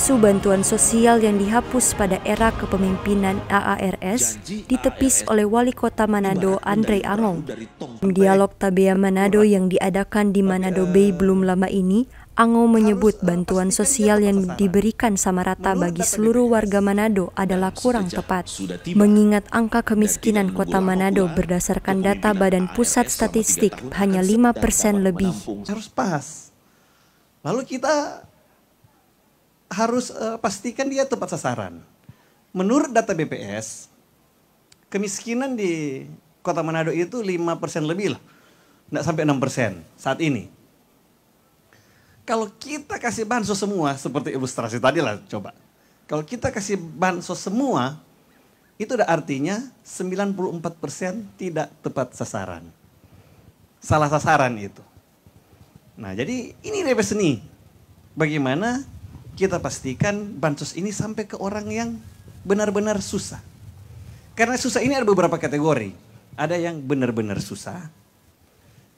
Isu bantuan sosial yang dihapus pada era kepemimpinan AARS ditepis oleh Wali Kota Manado Andre Angong. Dialog Tabea Manado yang diadakan di Manado Bay belum lama ini, Angong menyebut bantuan sosial yang diberikan sama rata bagi seluruh warga Manado adalah kurang tepat. Mengingat angka kemiskinan kota Manado berdasarkan data Badan Pusat Statistik hanya 5% lebih. Harus pas. Lalu kita harus pastikan dia tepat sasaran. Menurut data BPS, kemiskinan di kota Manado itu 5% lebih lah. Nggak sampai 6% saat ini. Kalau kita kasih bansos semua, seperti ilustrasi tadi lah coba. Kalau kita kasih bansos semua, itu udah artinya 94% tidak tepat sasaran. Salah sasaran itu. Nah jadi ini repes nih. Bagaimana kita pastikan bansos ini sampai ke orang yang benar-benar susah. Karena susah ini ada beberapa kategori. Ada yang benar-benar susah.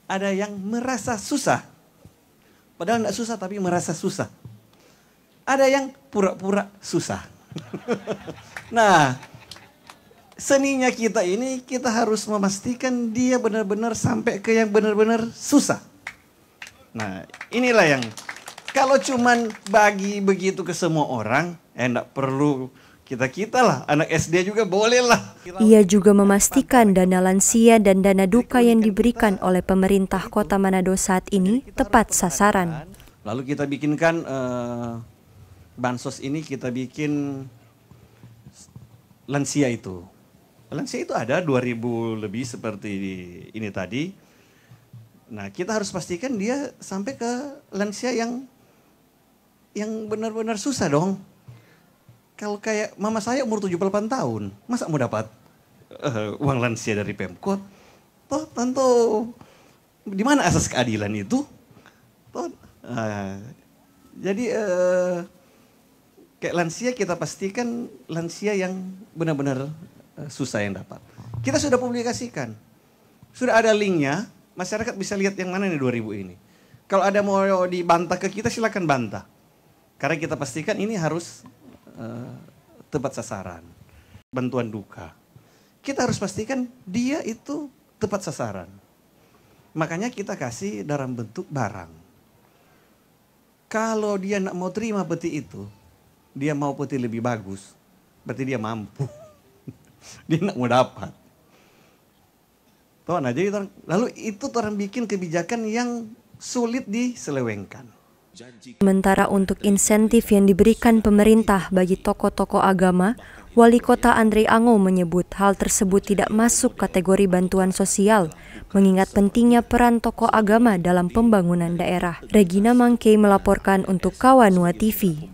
Ada yang merasa susah. Padahal tidak susah tapi merasa susah. Ada yang pura-pura susah. Nah, seninya kita ini kita harus memastikan dia benar-benar sampai ke yang benar-benar susah. Nah, inilah yang kalau cuman bagi begitu ke semua orang, enggak perlu kita lah, anak SD juga boleh lah. Ia juga memastikan dana lansia dan dana duka yang diberikan oleh pemerintah kota Manado saat ini tepat sasaran. Lalu kita bikinkan bansos ini, kita bikin lansia itu. Lansia itu ada 2.000 lebih seperti ini tadi. Nah kita harus pastikan dia sampai ke lansia yang benar-benar susah dong. Kalau kayak mama saya umur 78 tahun, masa mau dapat uang lansia dari Pemkot? Toh tentu di mana asas keadilan itu? Toh, jadi kayak lansia kita pastikan lansia yang benar-benar susah yang dapat. Kita sudah publikasikan, sudah ada linknya, masyarakat bisa lihat yang mana nih 2.000 ini. Kalau ada mau dibantah ke kita silakan bantah. Karena kita pastikan ini harus tepat sasaran. Bantuan duka. Kita harus pastikan dia itu tepat sasaran. Makanya kita kasih dalam bentuk barang. Kalau dia nak mau terima peti itu, dia mau peti lebih bagus, berarti dia mampu. Dia nak mau dapat. Tuh, nah jadi lalu itu orang bikin kebijakan yang sulit diselewengkan. Sementara untuk insentif yang diberikan pemerintah bagi tokoh-tokoh agama, Wali Kota Andre Angong menyebut hal tersebut tidak masuk kategori bantuan sosial, mengingat pentingnya peran tokoh agama dalam pembangunan daerah. Regina Mangkei melaporkan untuk Kawanua TV.